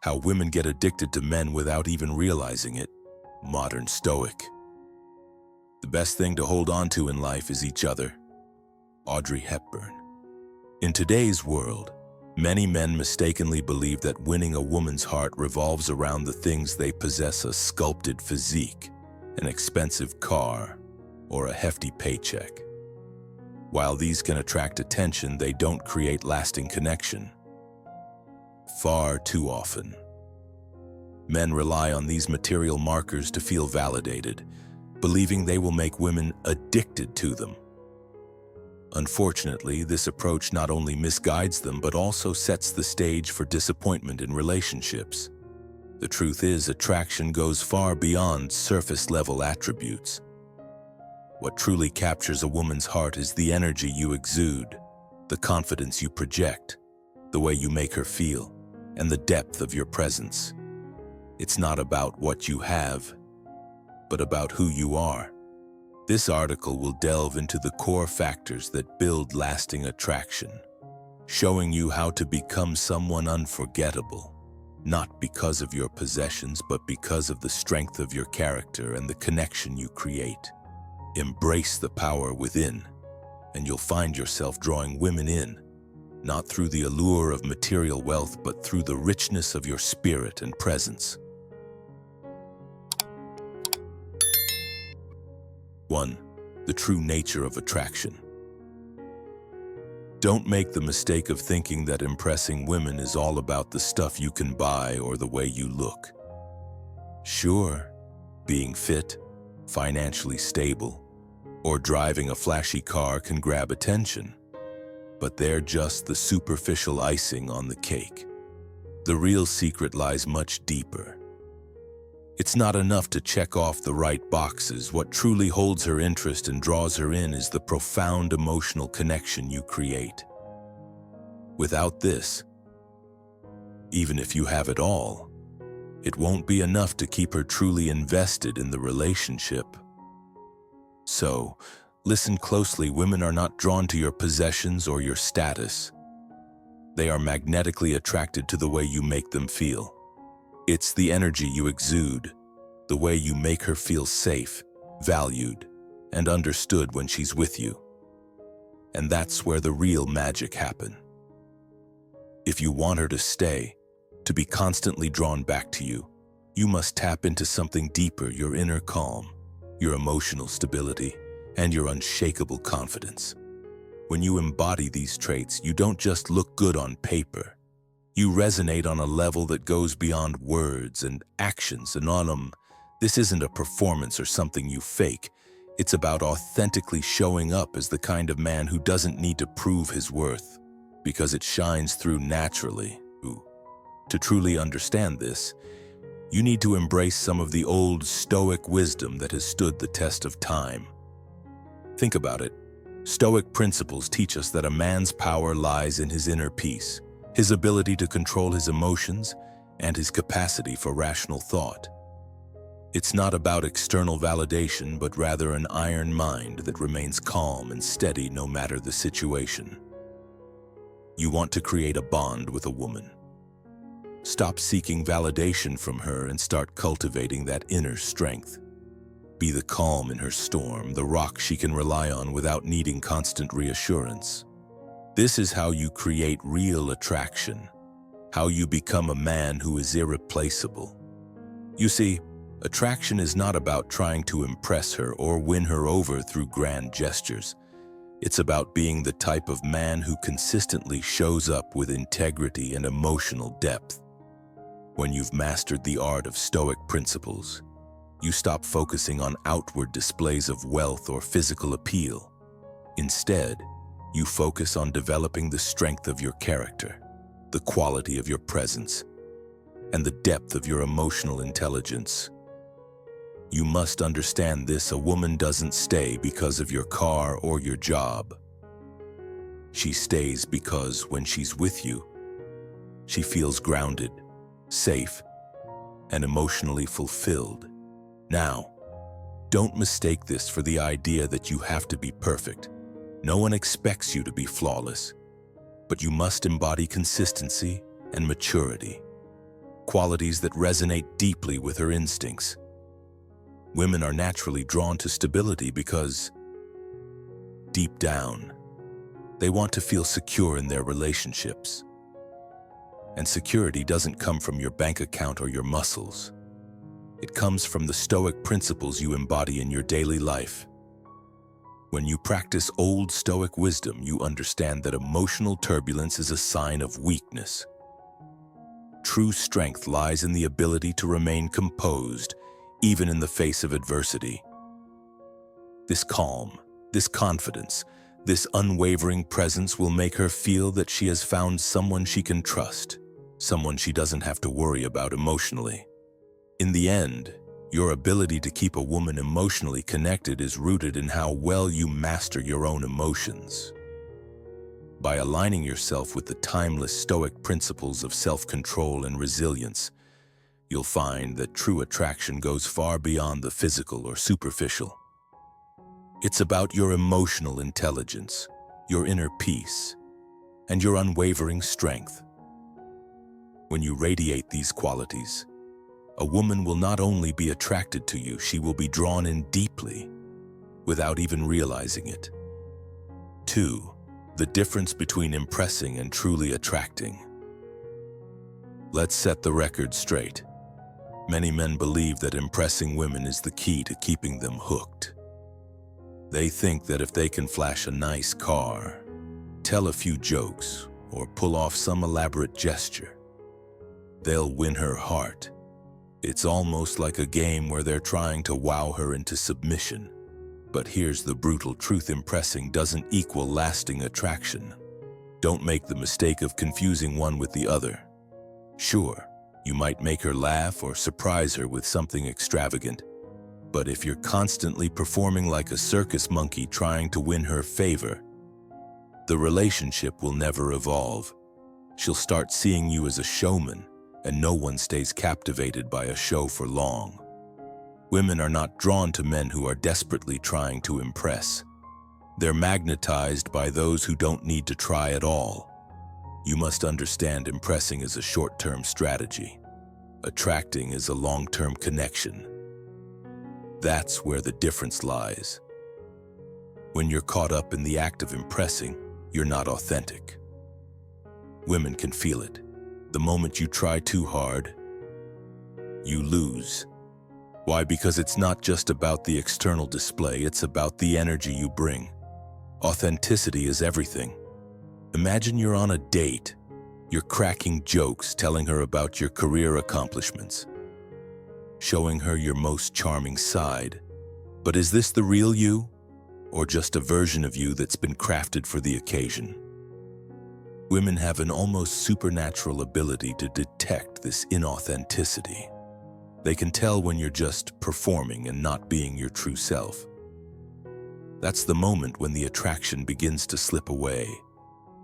How women get addicted to men without even realizing it. Modern Stoic. The best thing to hold on to in life is each other. Audrey Hepburn. In today's world, many men mistakenly believe that winning a woman's heart revolves around the things they possess: a sculpted physique, an expensive car, or a hefty paycheck. While these can attract attention, they don't create lasting connection. Far too often, men rely on these material markers to feel validated, believing they will make women addicted to them. Unfortunately, this approach not only misguides them, but also sets the stage for disappointment in relationships. The truth is, attraction goes far beyond surface-level attributes. What truly captures a woman's heart is the energy you exude, the confidence you project, the way you make her feel, and the depth of your presence. It's not about what you have, but about who you are. This article will delve into the core factors that build lasting attraction, showing you how to become someone unforgettable, not because of your possessions, but because of the strength of your character and the connection you create. Embrace the power within, and you'll find yourself drawing women in, not through the allure of material wealth, but through the richness of your spirit and presence. 1. The true nature of attraction. Don't make the mistake of thinking that impressing women is all about the stuff you can buy or the way you look. Sure, being fit, financially stable, or driving a flashy car can grab attention, but they're just the superficial icing on the cake. The real secret lies much deeper. It's not enough to check off the right boxes. What truly holds her interest and draws her in is the profound emotional connection you create. Without this, even if you have it all, it won't be enough to keep her truly invested in the relationship. So, listen closely. Women are not drawn to your possessions or your status. They are magnetically attracted to the way you make them feel. It's the energy you exude, the way you make her feel safe, valued, and understood when she's with you. And that's where the real magic happens. If you want her to stay, to be constantly drawn back to you, you must tap into something deeper: your inner calm, your emotional stability, and your unshakable confidence. When you embody these traits, you don't just look good on paper. You resonate on a level that goes beyond words and actions. And this isn't a performance or something you fake. It's about authentically showing up as the kind of man who doesn't need to prove his worth, because it shines through naturally. To truly understand this, you need to embrace some of the old Stoic wisdom that has stood the test of time. Think about it. Stoic principles teach us that a man's power lies in his inner peace, his ability to control his emotions, and his capacity for rational thought. It's not about external validation, but rather an iron mind that remains calm and steady no matter the situation. You want to create a bond with a woman. Stop seeking validation from her and start cultivating that inner strength. Be the calm in her storm, the rock she can rely on without needing constant reassurance. This is how you create real attraction, how you become a man who is irreplaceable. You see, attraction is not about trying to impress her or win her over through grand gestures. It's about being the type of man who consistently shows up with integrity and emotional depth. When you've mastered the art of Stoic principles, you stop focusing on outward displays of wealth or physical appeal. Instead, you focus on developing the strength of your character, the quality of your presence, and the depth of your emotional intelligence. You must understand this: a woman doesn't stay because of your car or your job. She stays because when she's with you, she feels grounded, safe, and emotionally fulfilled. Now, don't mistake this for the idea that you have to be perfect. No one expects you to be flawless, but you must embody consistency and maturity. qualities that resonate deeply with her instincts. Women are naturally drawn to stability because, deep down, they want to feel secure in their relationships. And security doesn't come from your bank account or your muscles. It comes from the Stoic principles you embody in your daily life. When you practice old Stoic wisdom, you understand that emotional turbulence is a sign of weakness. True strength lies in the ability to remain composed, even in the face of adversity. This calm, this confidence, this unwavering presence will make her feel that she has found someone she can trust, someone she doesn't have to worry about emotionally. In the end, your ability to keep a woman emotionally connected is rooted in how well you master your own emotions. By aligning yourself with the timeless Stoic principles of self-control and resilience, you'll find that true attraction goes far beyond the physical or superficial. It's about your emotional intelligence, your inner peace, and your unwavering strength. When you radiate these qualities, a woman will not only be attracted to you, she will be drawn in deeply, without even realizing it. 2. The difference between impressing and truly attracting. Let's set the record straight. Many men believe that impressing women is the key to keeping them hooked. They think that if they can flash a nice car, tell a few jokes, or pull off some elaborate gesture, they'll win her heart. It's almost like a game where they're trying to wow her into submission. But here's the brutal truth: impressing doesn't equal lasting attraction. Don't make the mistake of confusing one with the other. Sure, you might make her laugh or surprise her with something extravagant, but if you're constantly performing like a circus monkey trying to win her favor, the relationship will never evolve. She'll start seeing you as a showman, and no one stays captivated by a show for long. Women are not drawn to men who are desperately trying to impress. They're magnetized by those who don't need to try at all. You must understand, impressing is a short-term strategy. Attracting is a long-term connection. That's where the difference lies. When you're caught up in the act of impressing, you're not authentic. Women can feel it. The moment you try too hard, you lose. Why? Because it's not just about the external display, it's about the energy you bring. Authenticity is everything. Imagine you're on a date. You're cracking jokes, telling her about your career accomplishments, showing her your most charming side. But is this the real you, or just a version of you that's been crafted for the occasion? Women have an almost supernatural ability to detect this inauthenticity. They can tell when you're just performing and not being your true self. That's the moment when the attraction begins to slip away.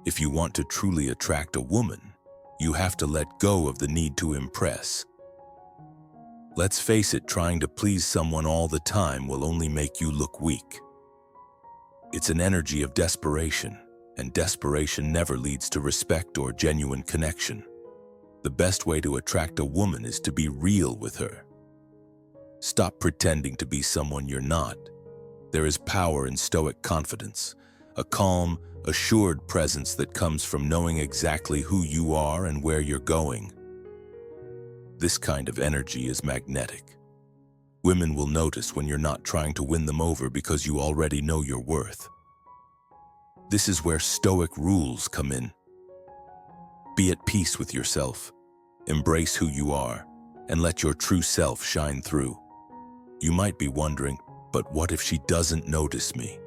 If you want to truly attract a woman, you have to let go of the need to impress. Let's face it, trying to please someone all the time will only make you look weak. It's an energy of desperation, and desperation never leads to respect or genuine connection. The best way to attract a woman is to be real with her. Stop pretending to be someone you're not. There is power in Stoic confidence, a calm, assured presence that comes from knowing exactly who you are and where you're going. This kind of energy is magnetic. Women will notice when you're not trying to win them over because you already know your worth. This is where Stoic rules come in. Be at peace with yourself, embrace who you are, and let your true self shine through. You might be wondering, but what if she doesn't notice me?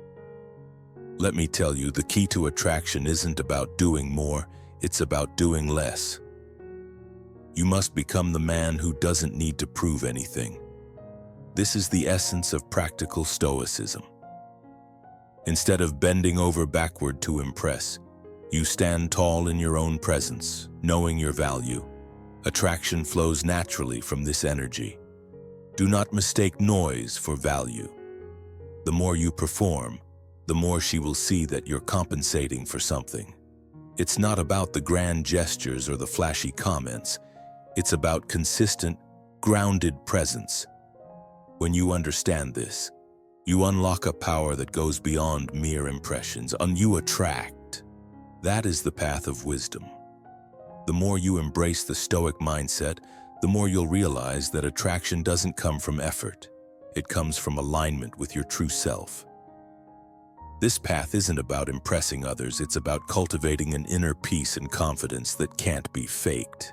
Let me tell you, the key to attraction isn't about doing more, it's about doing less. You must become the man who doesn't need to prove anything. This is the essence of practical Stoicism. Instead of bending over backward to impress, you stand tall in your own presence, knowing your value. Attraction flows naturally from this energy. Do not mistake noise for value. The more you perform, the more she will see that you're compensating for something. It's not about the grand gestures or the flashy comments. It's about consistent, grounded presence. When you understand this, you unlock a power that goes beyond mere impressions, and you attract. That is the path of wisdom. The more you embrace the Stoic mindset, the more you'll realize that attraction doesn't come from effort. It comes from alignment with your true self. This path isn't about impressing others, it's about cultivating an inner peace and confidence that can't be faked.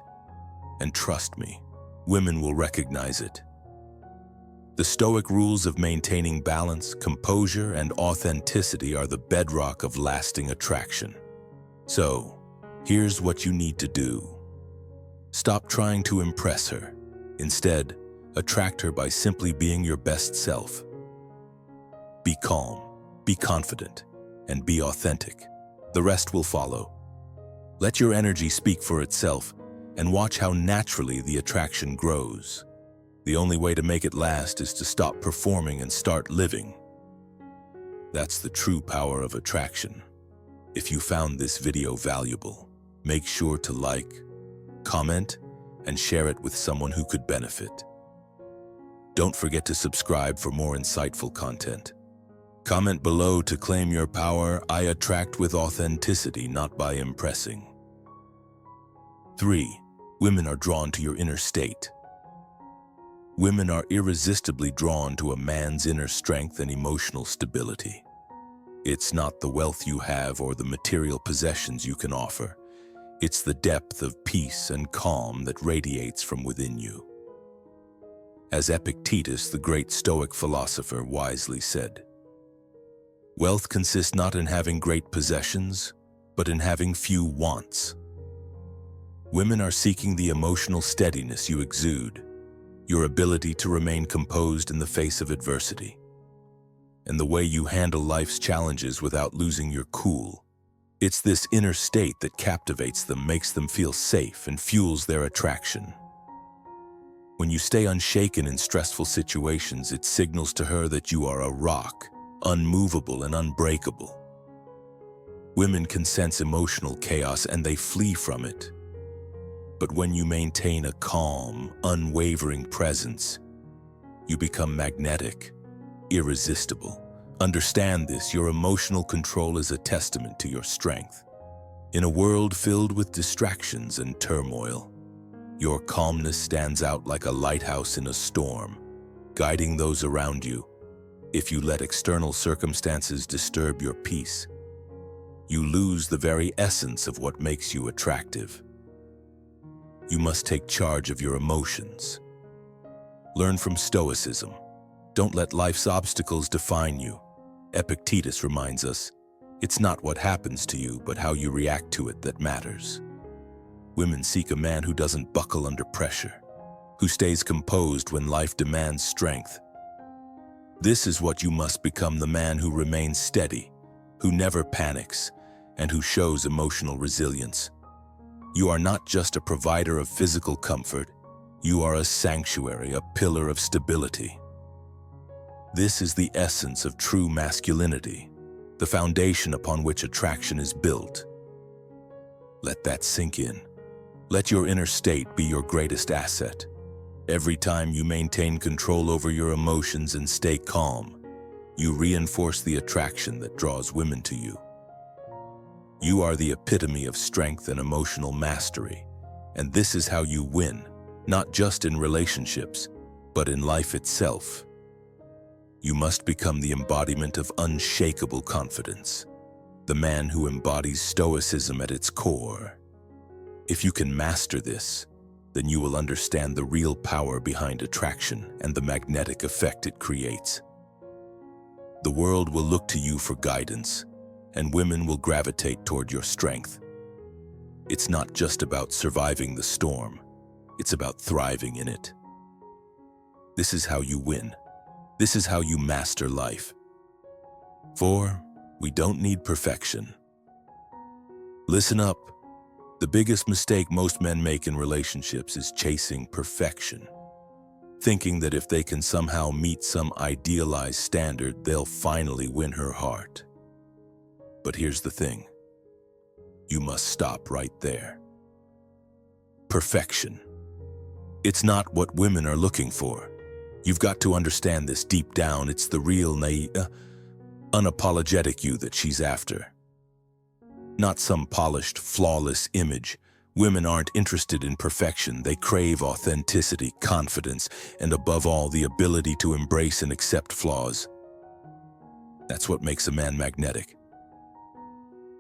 And trust me, women will recognize it. The Stoic rules of maintaining balance, composure, and authenticity are the bedrock of lasting attraction. So, here's what you need to do. Stop trying to impress her. Instead, attract her by simply being your best self. Be calm, be confident, and be authentic. The rest will follow. Let your energy speak for itself, and watch how naturally the attraction grows. The only way to make it last is to stop performing and start living. That's the true power of attraction. If you found this video valuable, make sure to like, comment, and share it with someone who could benefit. Don't forget to subscribe for more insightful content. Comment below to claim your power. I attract with authenticity, not by impressing. 3. Women are drawn to your inner state. Women are irresistibly drawn to a man's inner strength and emotional stability. It's not the wealth you have or the material possessions you can offer. It's the depth of peace and calm that radiates from within you. As Epictetus, the great Stoic philosopher, wisely said, "Wealth consists not in having great possessions, but in having few wants." Women are seeking the emotional steadiness you exude, your ability to remain composed in the face of adversity, and the way you handle life's challenges without losing your cool. It's this inner state that captivates them, makes them feel safe, and fuels their attraction. When you stay unshaken in stressful situations, it signals to her that you are a rock, unmovable and unbreakable. Women can sense emotional chaos and they flee from it. But when you maintain a calm, unwavering presence, you become magnetic, irresistible. Understand this, your emotional control is a testament to your strength. In a world filled with distractions and turmoil, your calmness stands out like a lighthouse in a storm, guiding those around you. If you let external circumstances disturb your peace, you lose the very essence of what makes you attractive. You must take charge of your emotions. Learn from Stoicism. Don't let life's obstacles define you. Epictetus reminds us, it's not what happens to you, but how you react to it that matters. Women seek a man who doesn't buckle under pressure, who stays composed when life demands strength. This is what you must become: the man who remains steady, who never panics, and who shows emotional resilience. You are not just a provider of physical comfort, you are a sanctuary, a pillar of stability. This is the essence of true masculinity, the foundation upon which attraction is built. Let that sink in. Let your inner state be your greatest asset. Every time you maintain control over your emotions and stay calm, you reinforce the attraction that draws women to you. You are the epitome of strength and emotional mastery, and this is how you win, not just in relationships, but in life itself. You must become the embodiment of unshakable confidence, the man who embodies Stoicism at its core. If you can master this, then you will understand the real power behind attraction and the magnetic effect it creates. The world will look to you for guidance, and women will gravitate toward your strength. It's not just about surviving the storm, it's about thriving in it. This is how you win. This is how you master life. 4. We don't need perfection. Listen up. The biggest mistake most men make in relationships is chasing perfection, thinking that if they can somehow meet some idealized standard, they'll finally win her heart. But here's the thing. You must stop right there. Perfection. It's not what women are looking for. You've got to understand this deep down. It's the real, naive, unapologetic you that she's after. Not some polished, flawless image. Women aren't interested in perfection. They crave authenticity, confidence, and above all, the ability to embrace and accept flaws. That's what makes a man magnetic.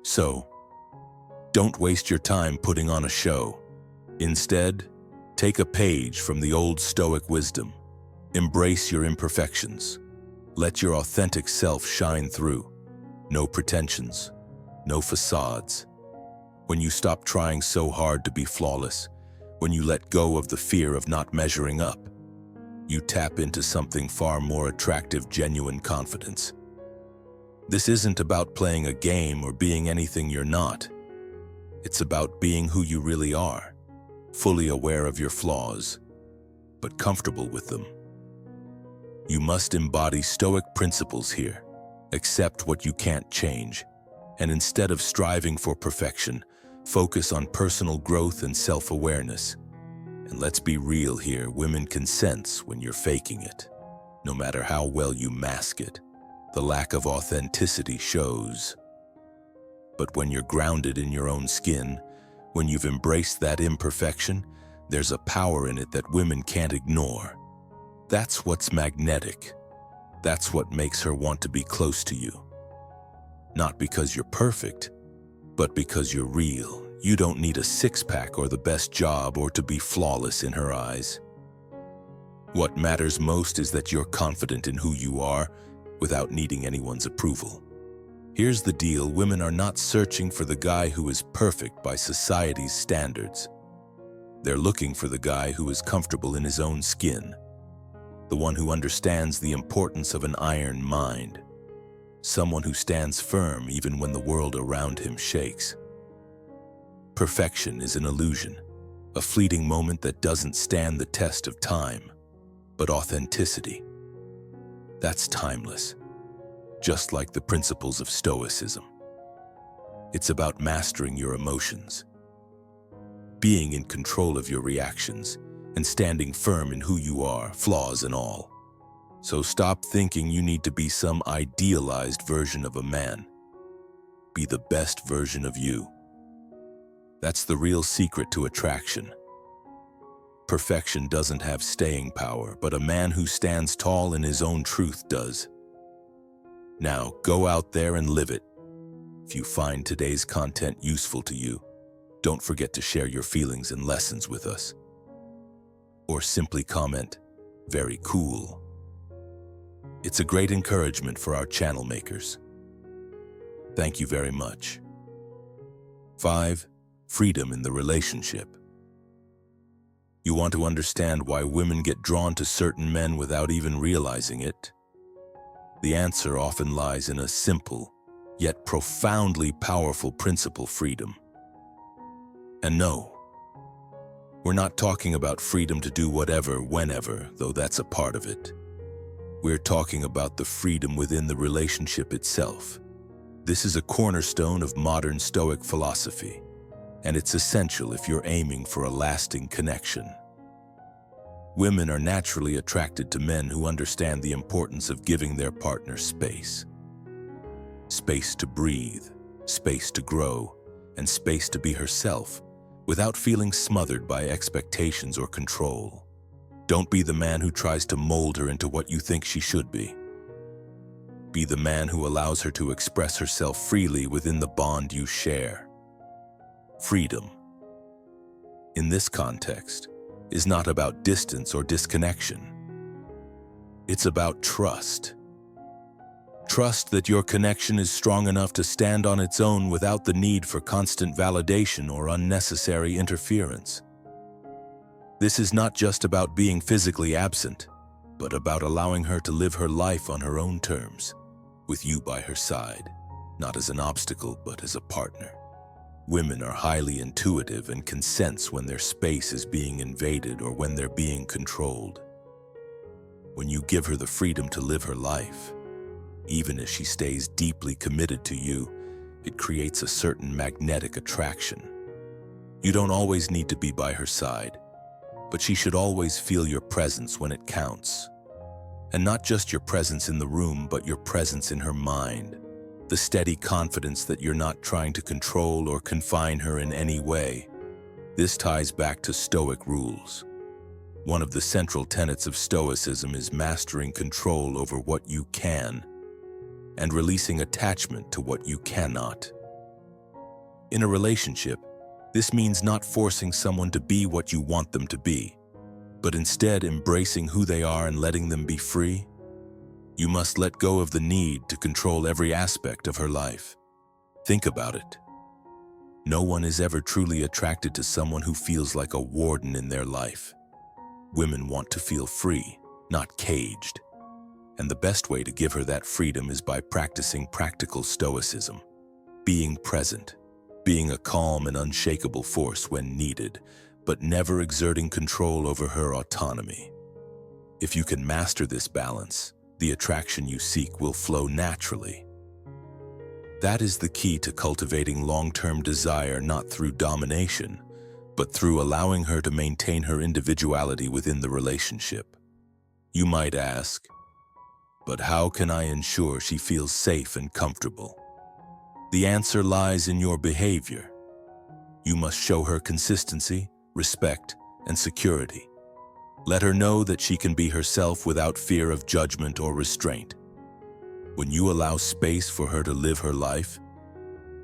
So, don't waste your time putting on a show. Instead, take a page from the old Stoic wisdom. Embrace your imperfections. Let your authentic self shine through. No pretensions, no facades. When you stop trying so hard to be flawless, when you let go of the fear of not measuring up, you tap into something far more attractive, genuine confidence. This isn't about playing a game or being anything you're not. It's about being who you really are, fully aware of your flaws, but comfortable with them. You must embody Stoic principles here. Accept what you can't change, and instead of striving for perfection, focus on personal growth and self-awareness. And let's be real here, women can sense when you're faking it. No matter how well you mask it, the lack of authenticity shows. But when you're grounded in your own skin, when you've embraced that imperfection, there's a power in it that women can't ignore. That's what's magnetic. That's what makes her want to be close to you. Not because you're perfect, but because you're real. You don't need a six-pack or the best job or to be flawless in her eyes. What matters most is that you're confident in who you are without needing anyone's approval. Here's the deal, women are not searching for the guy who is perfect by society's standards. They're looking for the guy who is comfortable in his own skin, the one who understands the importance of an iron mind, someone who stands firm even when the world around him shakes. Perfection is an illusion, a fleeting moment that doesn't stand the test of time, but authenticity, that's timeless, just like the principles of Stoicism. It's about mastering your emotions, being in control of your reactions, and standing firm in who you are, flaws and all. So stop thinking you need to be some idealized version of a man. Be the best version of you. That's the real secret to attraction. Perfection doesn't have staying power, but a man who stands tall in his own truth does. Now, go out there and live it. If you find today's content useful to you, don't forget to share your feelings and lessons with us. Or simply comment, "Very cool." It's a great encouragement for our channel makers. Thank you very much. 5. Freedom in the relationship. You want to understand why women get drawn to certain men without even realizing it? The answer often lies in a simple, yet profoundly powerful principle: freedom. And no, we're not talking about freedom to do whatever, whenever, though that's a part of it. We're talking about the freedom within the relationship itself. This is a cornerstone of modern Stoic philosophy, and it's essential if you're aiming for a lasting connection. Women are naturally attracted to men who understand the importance of giving their partner space. Space to breathe, space to grow, and space to be herself, without feeling smothered by expectations or control. Don't be the man who tries to mold her into what you think she should be. Be the man who allows her to express herself freely within the bond you share. Freedom, in this context, is not about distance or disconnection. It's about trust. Trust that your connection is strong enough to stand on its own without the need for constant validation or unnecessary interference. This is not just about being physically absent, but about allowing her to live her life on her own terms, with you by her side, not as an obstacle, but as a partner. Women are highly intuitive and can sense when their space is being invaded or when they're being controlled. When you give her the freedom to live her life, even as she stays deeply committed to you, it creates a certain magnetic attraction. You don't always need to be by her side. but she should always feel your presence when it counts. And not just your presence in the room, but your presence in her mind. The steady confidence that you're not trying to control or confine her in any way. This ties back to Stoic rules. One of the central tenets of Stoicism is mastering control over what you can and releasing attachment to what you cannot. In a relationship, this means not forcing someone to be what you want them to be, but instead embracing who they are and letting them be free. You must let go of the need to control every aspect of her life. Think about it. No one is ever truly attracted to someone who feels like a warden in their life. Women want to feel free, not caged. And the best way to give her that freedom is by practicing practical stoicism. Being present, being a calm and unshakable force when needed, but never exerting control over her autonomy. If you can master this balance, the attraction you seek will flow naturally. That is the key to cultivating long-term desire, not through domination, but through allowing her to maintain her individuality within the relationship. You might ask, but how can I ensure she feels safe and comfortable? The answer lies in your behavior. You must show her consistency, respect, and security. Let her know that she can be herself without fear of judgment or restraint. When you allow space for her to live her life,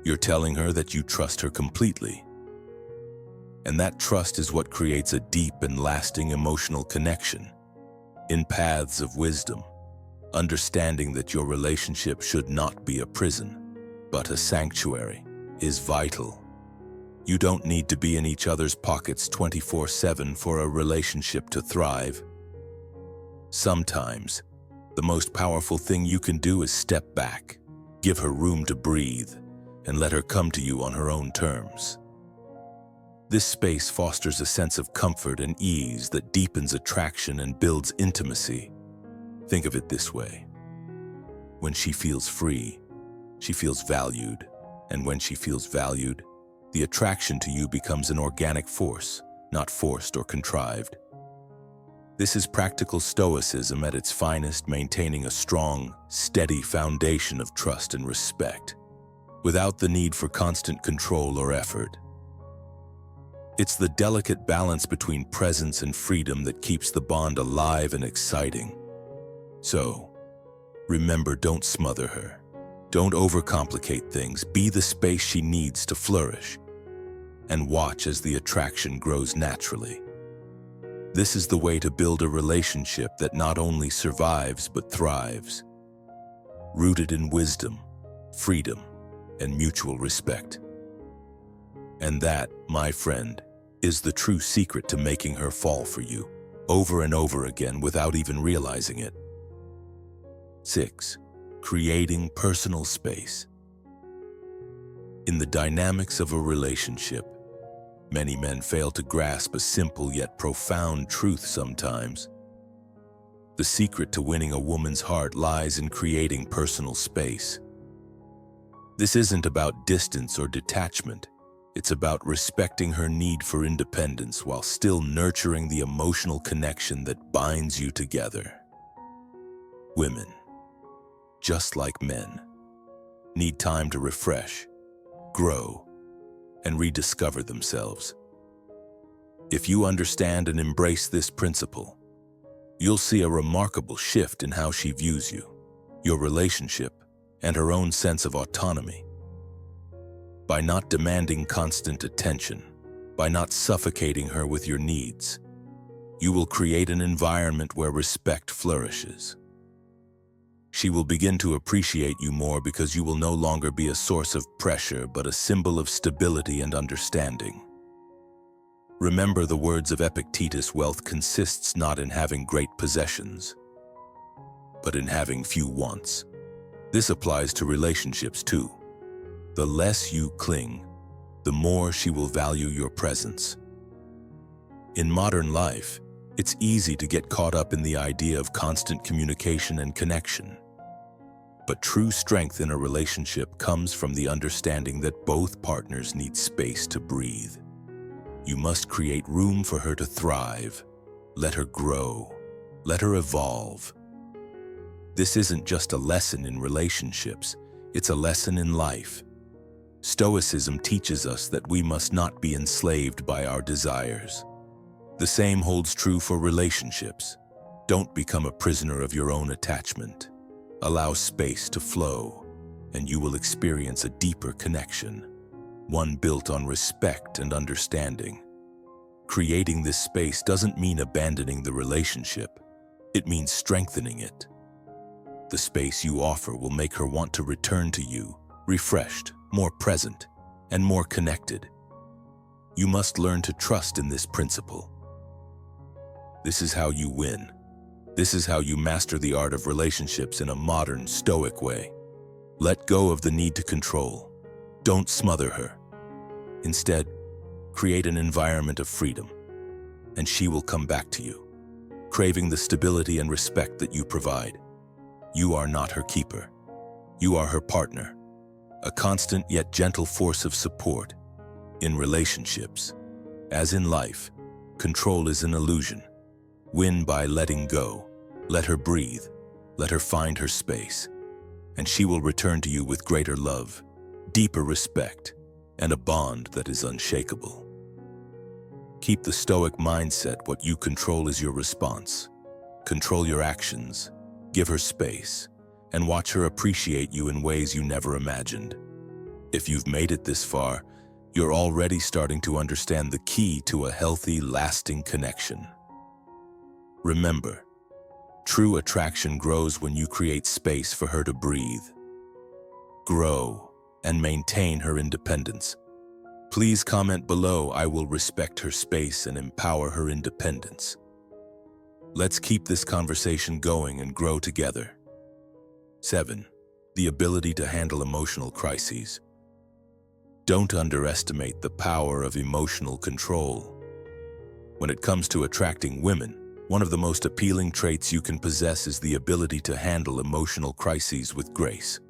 you're telling her that you trust her completely. And that trust is what creates a deep and lasting emotional connection. In paths of wisdom, understanding that your relationship should not be a prison, but a sanctuary, is vital. You don't need to be in each other's pockets 24/7 for a relationship to thrive. Sometimes, the most powerful thing you can do is step back, give her room to breathe, and let her come to you on her own terms. This space fosters a sense of comfort and ease that deepens attraction and builds intimacy. Think of it this way. When she feels free, she feels valued, and when she feels valued, the attraction to you becomes an organic force, not forced or contrived. This is practical stoicism at its finest, maintaining a strong, steady foundation of trust and respect, without the need for constant control or effort. It's the delicate balance between presence and freedom that keeps the bond alive and exciting. So, remember, don't smother her. Don't overcomplicate things. Be the space she needs to flourish. And watch as the attraction grows naturally. This is the way to build a relationship that not only survives but thrives, rooted in wisdom, freedom, and mutual respect. And that, my friend, is the true secret to making her fall for you over and over again without even realizing it. 6. Creating personal space. In the dynamics of a relationship, many men fail to grasp a simple yet profound truth sometimes. The secret to winning a woman's heart lies in creating personal space. This isn't about distance or detachment. It's about respecting her need for independence while still nurturing the emotional connection that binds you together. Women, just like men, need time to refresh, grow, and rediscover themselves. If you understand and embrace this principle, you'll see a remarkable shift in how she views you, your relationship, and her own sense of autonomy. By not demanding constant attention, by not suffocating her with your needs, you will create an environment where respect flourishes. She will begin to appreciate you more because you will no longer be a source of pressure but a symbol of stability and understanding. Remember the words of Epictetus: wealth consists not in having great possessions, but in having few wants. This applies to relationships too. The less you cling, the more she will value your presence. In modern life, it's easy to get caught up in the idea of constant communication and connection. But true strength in a relationship comes from the understanding that both partners need space to breathe. You must create room for her to thrive. Let her grow. Let her evolve. This isn't just a lesson in relationships, it's a lesson in life. Stoicism teaches us that we must not be enslaved by our desires. The same holds true for relationships. Don't become a prisoner of your own attachment. Allow space to flow, and you will experience a deeper connection, one built on respect and understanding. Creating this space doesn't mean abandoning the relationship. It means strengthening it. The space you offer will make her want to return to you, refreshed, more present, and more connected. You must learn to trust in this principle. This is how you win. This is how you master the art of relationships in a modern, stoic way. Let go of the need to control. Don't smother her. Instead, create an environment of freedom, and she will come back to you, craving the stability and respect that you provide. You are not her keeper. You are her partner, a constant yet gentle force of support. In relationships, as in life, control is an illusion. Win by letting go. Let her breathe. Let her find her space, and she will return to you with greater love, deeper respect, and a bond that is unshakable. Keep the Stoic mindset. What you control is your response. Control your actions, give her space, and watch her appreciate you in ways you never imagined. If you've made it this far, you're already starting to understand the key to a healthy, lasting connection. Remember, true attraction grows when you create space for her to breathe, grow, and maintain her independence. Please comment below. I will respect her space and empower her independence. Let's keep this conversation going and grow together. 7. The ability to handle emotional crises. Don't underestimate the power of emotional control. When it comes to attracting women, one of the most appealing traits you can possess is the ability to handle emotional crises with grace.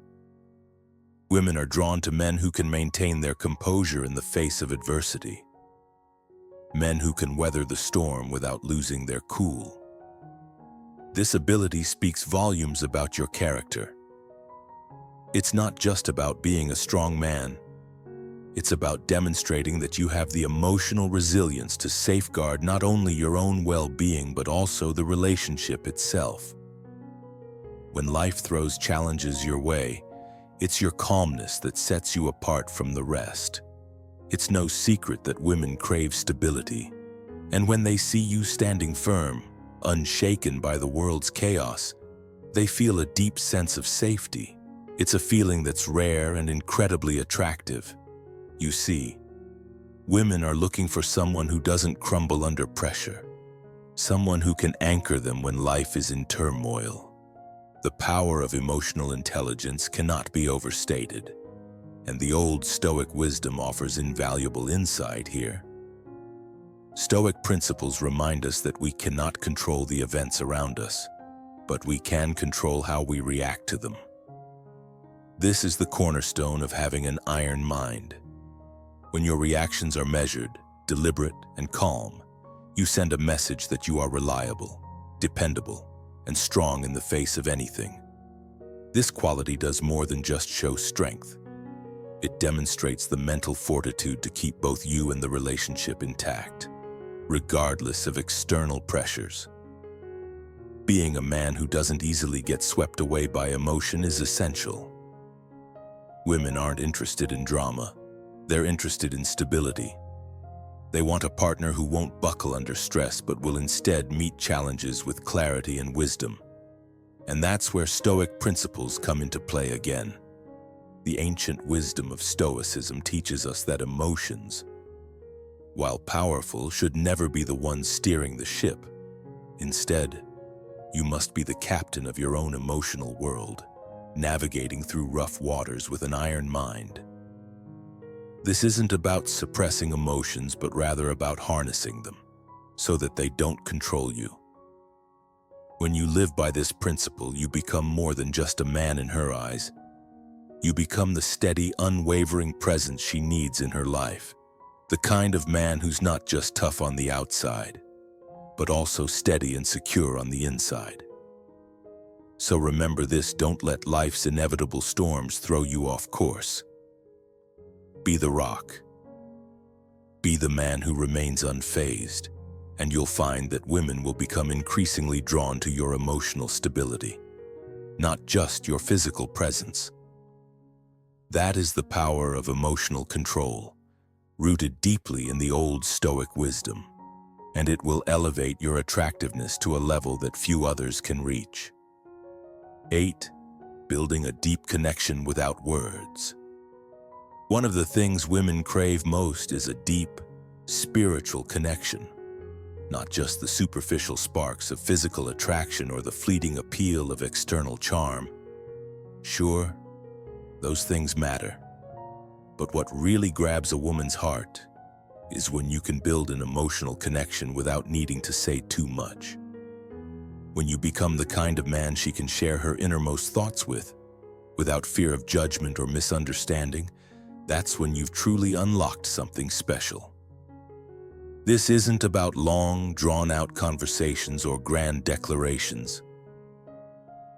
Women are drawn to men who can maintain their composure in the face of adversity. Men who can weather the storm without losing their cool. This ability speaks volumes about your character. It's not just about being a strong man. It's about demonstrating that you have the emotional resilience to safeguard not only your own well-being but also the relationship itself. When life throws challenges your way, it's your calmness that sets you apart from the rest. It's no secret that women crave stability, and when they see you standing firm, unshaken by the world's chaos, they feel a deep sense of safety. It's a feeling that's rare and incredibly attractive. You see, women are looking for someone who doesn't crumble under pressure, someone who can anchor them when life is in turmoil. The power of emotional intelligence cannot be overstated, and the old Stoic wisdom offers invaluable insight here. Stoic principles remind us that we cannot control the events around us, but we can control how we react to them. This is the cornerstone of having an iron mind. When your reactions are measured, deliberate, and calm, you send a message that you are reliable, dependable, and strong in the face of anything. This quality does more than just show strength. It demonstrates the mental fortitude to keep both you and the relationship intact, regardless of external pressures. Being a man who doesn't easily get swept away by emotion is essential. Women aren't interested in drama. They're interested in stability. They want a partner who won't buckle under stress but will instead meet challenges with clarity and wisdom. And that's where Stoic principles come into play again. The ancient wisdom of Stoicism teaches us that emotions, while powerful, should never be the ones steering the ship. Instead, you must be the captain of your own emotional world, navigating through rough waters with an iron mind. This isn't about suppressing emotions, but rather about harnessing them, so that they don't control you. When you live by this principle, you become more than just a man in her eyes. You become the steady, unwavering presence she needs in her life. The kind of man who's not just tough on the outside, but also steady and secure on the inside. So remember this: don't let life's inevitable storms throw you off course. Be the rock. Be the man who remains unfazed, and you'll find that women will become increasingly drawn to your emotional stability, not just your physical presence. That is the power of emotional control, rooted deeply in the old Stoic wisdom, and it will elevate your attractiveness to a level that few others can reach. 8. Building a deep connection without words. One of the things women crave most is a deep, spiritual connection, not just the superficial sparks of physical attraction or the fleeting appeal of external charm. Sure, those things matter, but what really grabs a woman's heart is when you can build an emotional connection without needing to say too much. When you become the kind of man she can share her innermost thoughts with, without fear of judgment or misunderstanding, that's when you've truly unlocked something special. This isn't about long, drawn-out conversations or grand declarations.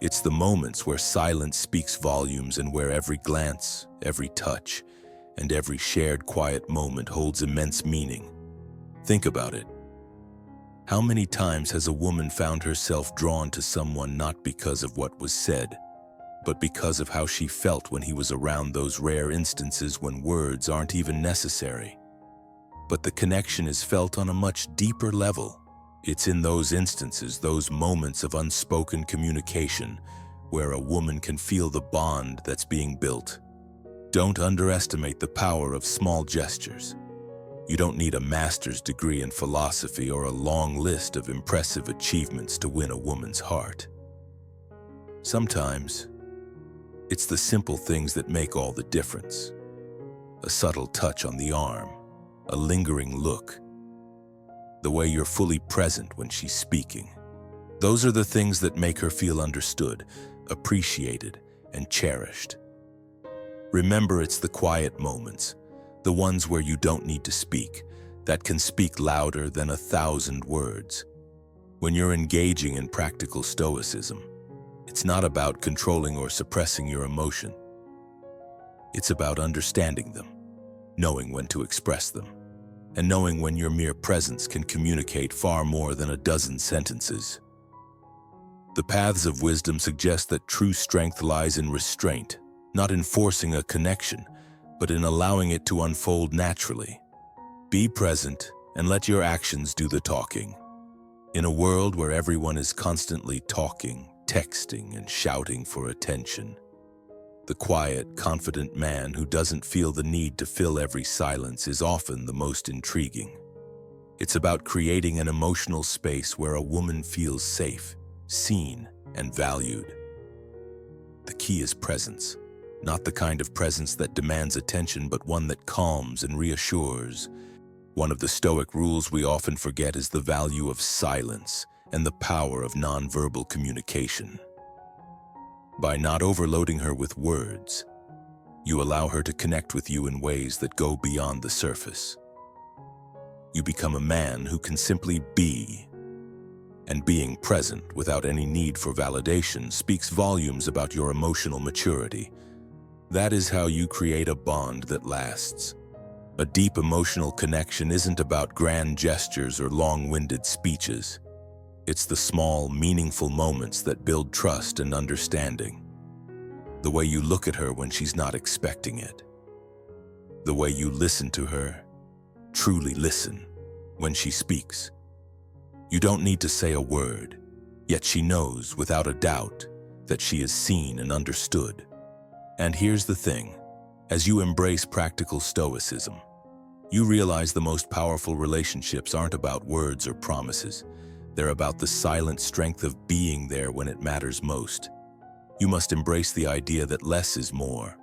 It's the moments where silence speaks volumes and where every glance, every touch, and every shared quiet moment holds immense meaning. Think about it. How many times has a woman found herself drawn to someone not because of what was said, but because of how she felt when he was around, those rare instances when words aren't even necessary? But the connection is felt on a much deeper level. It's in those instances, those moments of unspoken communication, where a woman can feel the bond that's being built. Don't underestimate the power of small gestures. You don't need a master's degree in philosophy or a long list of impressive achievements to win a woman's heart. Sometimes, it's the simple things that make all the difference. A subtle touch on the arm, a lingering look, the way you're fully present when she's speaking. Those are the things that make her feel understood, appreciated, and cherished. Remember, it's the quiet moments, the ones where you don't need to speak, that can speak louder than 1,000 words. When you're engaging in practical stoicism, it's not about controlling or suppressing your emotion. It's about understanding them, knowing when to express them, and knowing when your mere presence can communicate far more than a dozen sentences. The paths of wisdom suggest that true strength lies in restraint, not in forcing a connection, but in allowing it to unfold naturally. Be present and let your actions do the talking. In a world where everyone is constantly talking, texting, and shouting for attention, the quiet, confident man who doesn't feel the need to fill every silence is often the most intriguing. It's about creating an emotional space where a woman feels safe, seen, and valued. The key is presence. Not the kind of presence that demands attention, but one that calms and reassures. One of the Stoic rules we often forget is the value of silence and the power of nonverbal communication. By not overloading her with words, you allow her to connect with you in ways that go beyond the surface. You become a man who can simply be, and being present without any need for validation speaks volumes about your emotional maturity. That is how you create a bond that lasts. A deep emotional connection isn't about grand gestures or long-winded speeches. It's the small, meaningful moments that build trust and understanding. The way you look at her when she's not expecting it. The way you listen to her, truly listen, when she speaks. You don't need to say a word, yet she knows without a doubt that she is seen and understood. And here's the thing, as you embrace practical stoicism, you realize the most powerful relationships aren't about words or promises. They're about the silent strength of being there when it matters most. You must embrace the idea that less is more.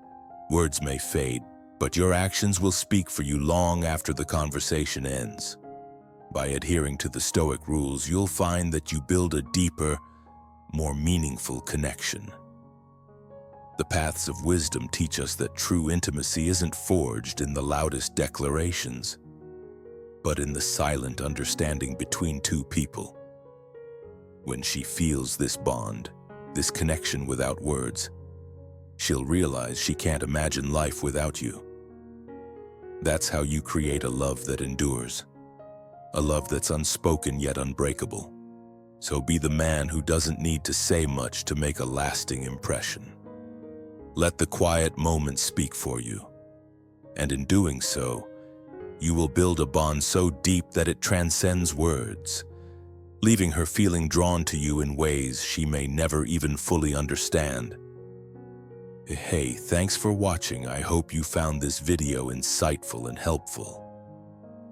Words may fade, but your actions will speak for you long after the conversation ends. By adhering to the Stoic rules, you'll find that you build a deeper, more meaningful connection. The paths of wisdom teach us that true intimacy isn't forged in the loudest declarations. but in the silent understanding between two people. When she feels this bond, this connection without words, she'll realize she can't imagine life without you. That's how you create a love that endures, a love that's unspoken yet unbreakable. So be the man who doesn't need to say much to make a lasting impression. Let the quiet moments speak for you, and in doing so, you will build a bond so deep that it transcends words, leaving her feeling drawn to you in ways she may never even fully understand. Hey, thanks for watching. I hope you found this video insightful and helpful.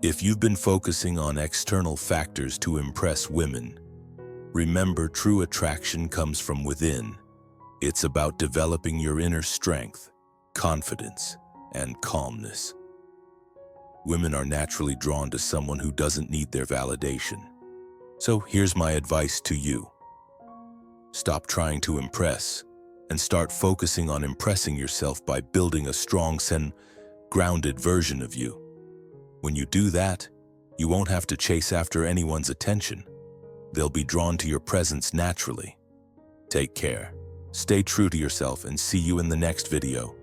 If you've been focusing on external factors to impress women, remember, true attraction comes from within. It's about developing your inner strength, confidence, and calmness. Women are naturally drawn to someone who doesn't need their validation. So here's my advice to you. Stop trying to impress and start focusing on impressing yourself by building a strong and grounded version of you. When you do that, you won't have to chase after anyone's attention. They'll be drawn to your presence naturally. Take care, stay true to yourself, and see you in the next video.